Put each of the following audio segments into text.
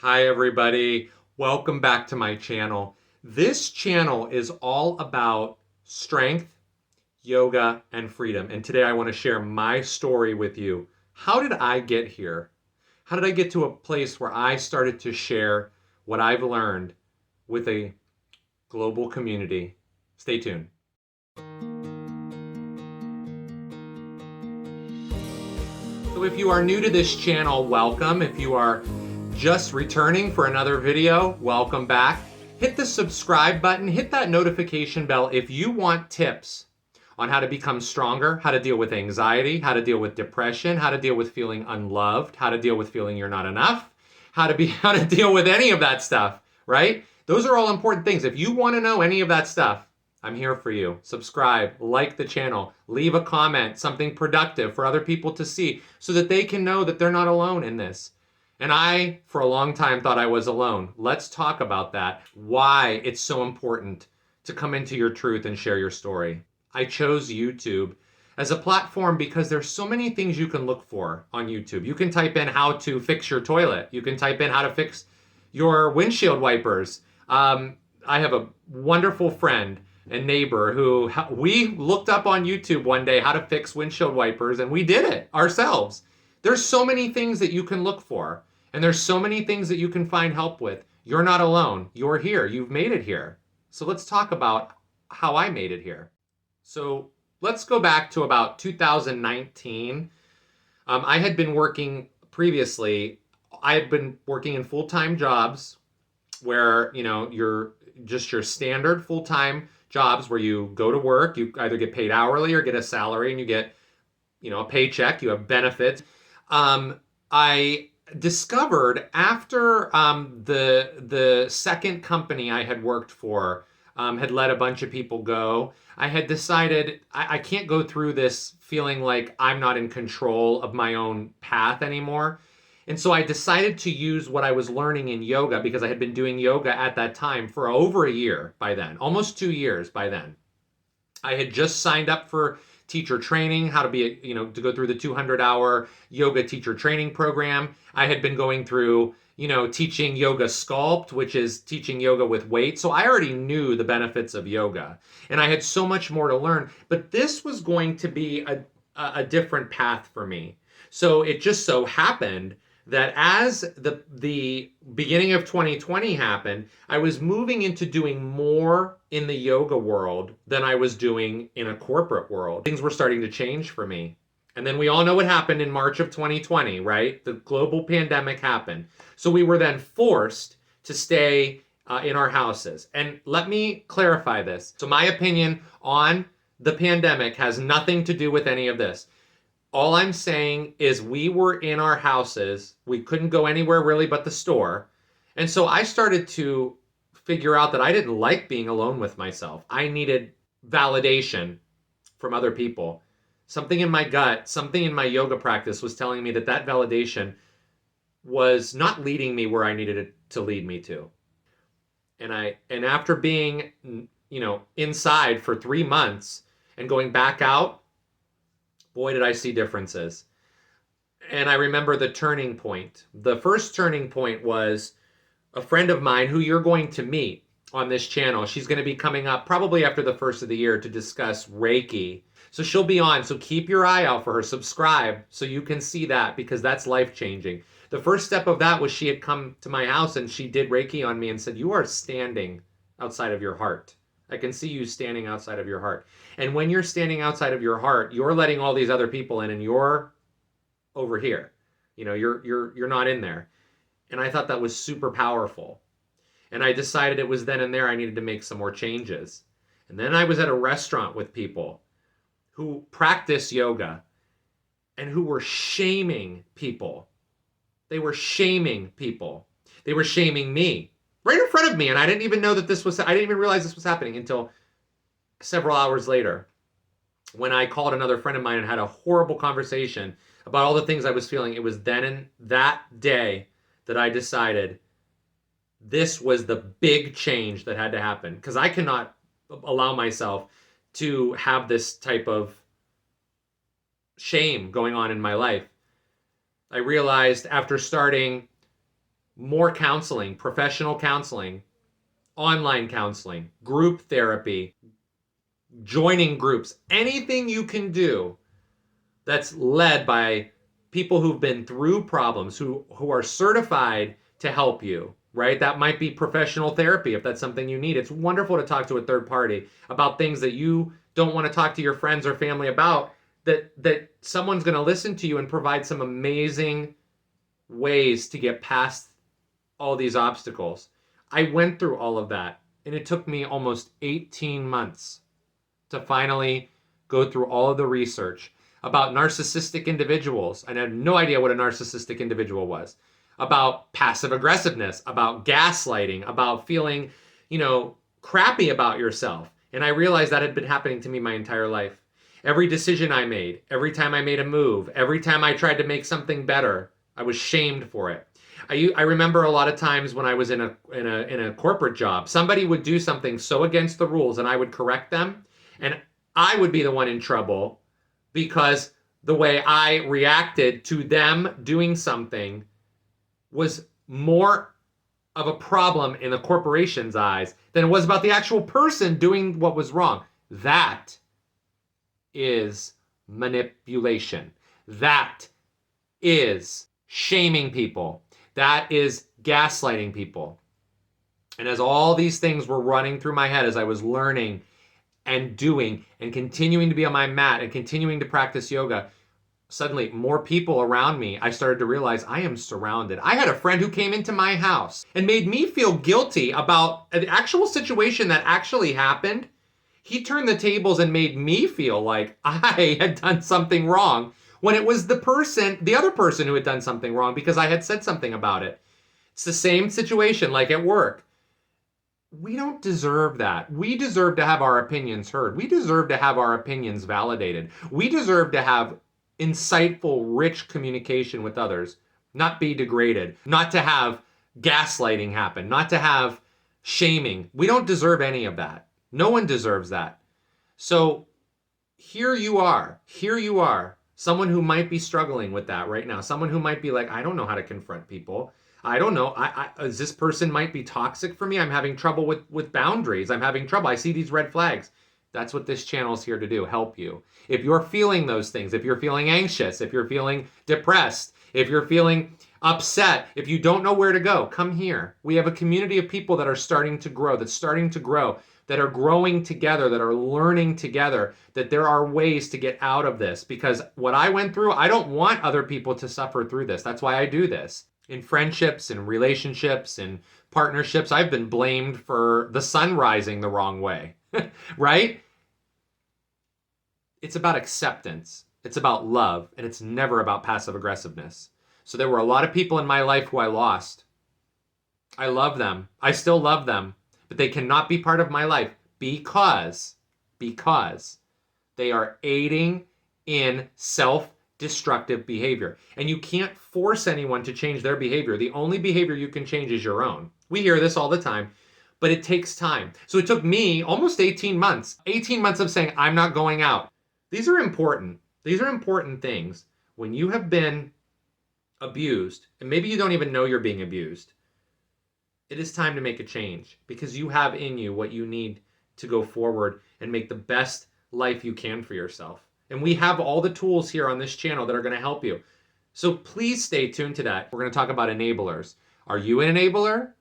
Hi everybody, welcome back to my channel. This channel is all about strength, yoga, and freedom. And today I want to share my story with you. How did I get here? How did I get to a place where I started to share what I've learned with a global community? Stay tuned. So if you are new to this channel, welcome. If you are just returning for another video, welcome back. Hit the subscribe button, hit that notification bell if you want tips on how to become stronger, how to deal with anxiety, how to deal with depression, how to deal with feeling unloved, how to deal with feeling you're not enough, how to deal with any of that stuff, right? Those are all important things. If you want to know any of that stuff, I'm here for you. Subscribe, like the channel, leave a comment, something productive for other people to see so that they can know that they're not alone in this. And I, for a long time, thought I was alone. Let's talk about that, why it's so important to come into your truth and share your story. I chose YouTube as a platform because there's so many things you can look for on YouTube. You can type in how to fix your toilet. You can type in how to fix your windshield wipers. I have a wonderful friend and neighbor who we looked up on YouTube one day how to fix windshield wipers, and we did it ourselves. There's so many things that you can look for, and there's so many things that you can find help with. You're not alone. You're here. You've made it here. So let's talk about how I made it here. So let's go back to about 2019. I had been working previously. I had been working in full-time jobs where, you're just your standard full-time jobs where you go to work, you either get paid hourly or get a salary, and you get, a paycheck, you have benefits. I discovered after the second company I had worked for had let a bunch of people go, I had decided I can't go through this feeling like I'm not in control of my own path anymore. And so I decided to use what I was learning in yoga, because I had been doing yoga at that time for over a year by then, almost 2 years by then. I had just signed up for teacher training, how to be, to go through the 200-hour yoga teacher training program. I had been going through, teaching yoga sculpt, which is teaching yoga with weight. So I already knew the benefits of yoga, and I had so much more to learn. But this was going to be a different path for me. So it just so happened that as the beginning of 2020 happened, I was moving into doing more in the yoga world than I was doing in a corporate world. Things were starting to change for me. And then we all know what happened in March of 2020, right? The global pandemic happened. So we were then forced to stay in our houses. And let me clarify this. So my opinion on the pandemic has nothing to do with any of this. All I'm saying is we were in our houses. We couldn't go anywhere really but the store. And so I started to figure out that I didn't like being alone with myself. I needed validation from other people. Something in my gut, something in my yoga practice was telling me that that validation was not leading me where I needed it to lead me to. And after being, inside for 3 months and going back out, boy, did I see differences. And I remember the turning point. The first turning point was a friend of mine who you're going to meet on this channel. She's going to be coming up probably after the first of the year to discuss Reiki. So she'll be on. So keep your eye out for her. Subscribe so you can see that, because that's life-changing. The first step of that was she had come to my house and she did Reiki on me and said, "You are standing outside of your heart. I can see you standing outside of your heart. And when you're standing outside of your heart, you're letting all these other people in, and you're over here. You're not in there." And I thought that was super powerful. And I decided it was then and there I needed to make some more changes. And then I was at a restaurant with people who practice yoga and who were shaming people. They were shaming people. They were shaming me right in front of me. And I didn't even know that I didn't even realize this was happening until several hours later, when I called another friend of mine and had a horrible conversation about all the things I was feeling. It was then and that day that I decided this was the big change that had to happen, because I cannot allow myself to have this type of shame going on in my life. I realized after starting more counseling, professional counseling, online counseling, group therapy, joining groups, anything you can do that's led by people who've been through problems, who are certified to help you, right? That might be professional therapy if that's something you need. It's wonderful to talk to a third party about things that you don't want to talk to your friends or family about, that someone's going to listen to you and provide some amazing ways to get past all these obstacles. I went through all of that, and it took me almost 18 months to finally go through all of the research about narcissistic individuals. And I had no idea what a narcissistic individual was. About passive aggressiveness, about gaslighting, about feeling, crappy about yourself. And I realized that had been happening to me my entire life. Every decision I made, every time I made a move, every time I tried to make something better, I was shamed for it. I remember a lot of times when I was in a corporate job, somebody would do something so against the rules and I would correct them, and I would be the one in trouble because the way I reacted to them doing something was more of a problem in the corporation's eyes than it was about the actual person doing what was wrong. That is manipulation. That is shaming people. That is gaslighting people. And as all these things were running through my head as I was learning and doing and continuing to be on my mat and continuing to practice yoga, suddenly more people around me, I started to realize I am surrounded. I had a friend who came into my house and made me feel guilty about the actual situation that actually happened. He turned the tables and made me feel like I had done something wrong when it was the other person who had done something wrong because I had said something about it. It's the same situation like at work. We don't deserve that. We deserve to have our opinions heard. We deserve to have our opinions validated. We deserve to have insightful, rich communication with others, not be degraded, not to have gaslighting happen, not to have shaming. We don't deserve any of that. No one deserves that. So here you are, someone who might be struggling with that right now, someone who might be like, I don't know how to confront people. I don't know. This person might be toxic for me. I'm having trouble with boundaries. I'm having trouble. I see these red flags. That's what this channel is here to do, help you. If you're feeling those things, if you're feeling anxious, if you're feeling depressed, if you're feeling upset, if you don't know where to go, come here. We have a community of people that are starting to grow, that are growing together, that are learning together, that there are ways to get out of this. Because what I went through, I don't want other people to suffer through this. That's why I do this. In friendships and relationships and partnerships, I've been blamed for the sun rising the wrong way, right? It's about acceptance. It's about love, and it's never about passive aggressiveness. So there were a lot of people in my life who I lost. I love them. I still love them, but they cannot be part of my life because they are aiding in self-destructive behavior. And you can't force anyone to change their behavior. The only behavior you can change is your own. We hear this all the time, but it takes time. So it took me almost 18 months of saying, I'm not going out. These are important. These are important things. When you have been abused, and maybe you don't even know you're being abused, it is time to make a change because you have in you what you need to go forward and make the best life you can for yourself. And we have all the tools here on this channel that are going to help you. So please stay tuned to that. We're going to talk about enablers. Are you an enabler?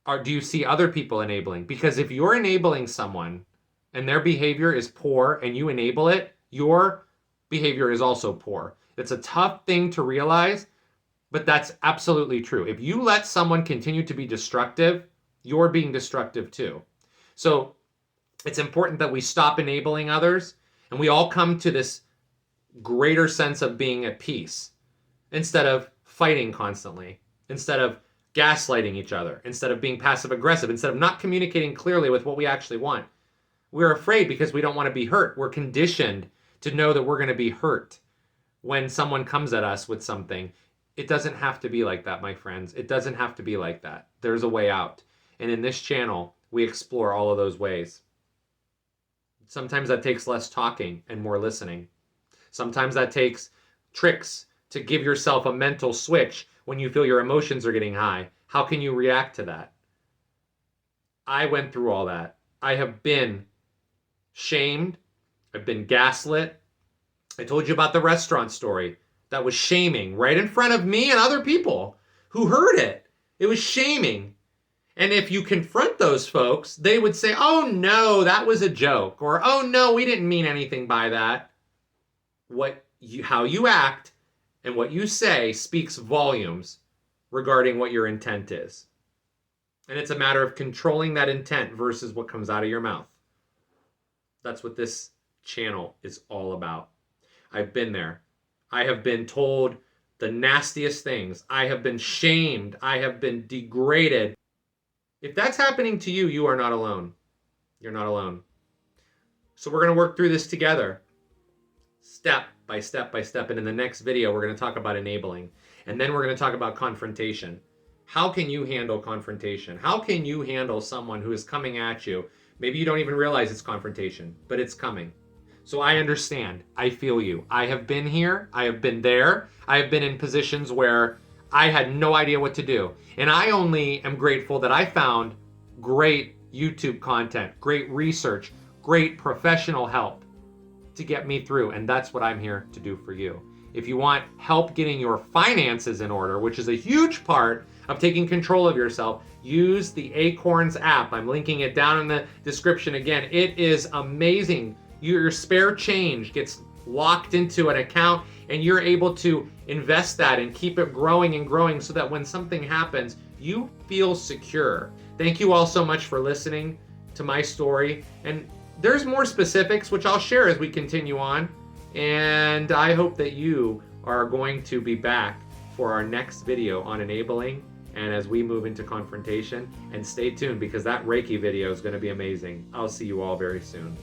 Or do you see other people enabling? Because if you're enabling someone and their behavior is poor and you enable it, your behavior is also poor. It's a tough thing to realize, but that's absolutely true. If you let someone continue to be destructive, you're being destructive too. So it's important that we stop enabling others and we all come to this greater sense of being at peace instead of fighting constantly, instead of gaslighting each other, instead of being passive aggressive, instead of not communicating clearly with what we actually want. We're afraid because we don't want to be hurt. We're conditioned to know that we're going to be hurt when someone comes at us with something. It doesn't have to be like that, my friends. It doesn't have to be like that. There's a way out. And in this channel, we explore all of those ways. Sometimes that takes less talking and more listening. Sometimes that takes tricks to give yourself a mental switch when you feel your emotions are getting high. How can you react to that? I went through all that. I have been shamed. I've been gaslit. I told you about the restaurant story. That was shaming right in front of me and other people who heard it. It was shaming. And if you confront those folks, they would say, oh no, that was a joke. Or, oh no, we didn't mean anything by that. How you act and what you say speaks volumes regarding what your intent is. And it's a matter of controlling that intent versus what comes out of your mouth. That's what this channel is all about. I've been there. I have been told the nastiest things. I have been shamed. I have been degraded. If that's happening to you, you are not alone. You're not alone. So we're going to work through this together, step by step by step. And in the next video, we're going to talk about enabling. And then we're going to talk about confrontation. How can you handle confrontation? How can you handle someone who is coming at you? Maybe you don't even realize it's confrontation, but it's coming. So I understand. I feel you. I have been here. I have been there. I have been in positions where I had no idea what to do. And I only am grateful that I found great YouTube content, great research, great professional help to get me through. And that's what I'm here to do for you. If you want help getting your finances in order, which is a huge part of taking control of yourself, use the ACORNS app. I'm linking it down in the description again. It is amazing. Your spare change gets locked into an account and you're able to invest that and keep it growing and growing so that when something happens, you feel secure. Thank you all so much for listening to my story. And there's more specifics, which I'll share as we continue on. And I hope that you are going to be back for our next video on enabling and as we move into confrontation. And stay tuned because that Reiki video is going to be amazing. I'll see you all very soon.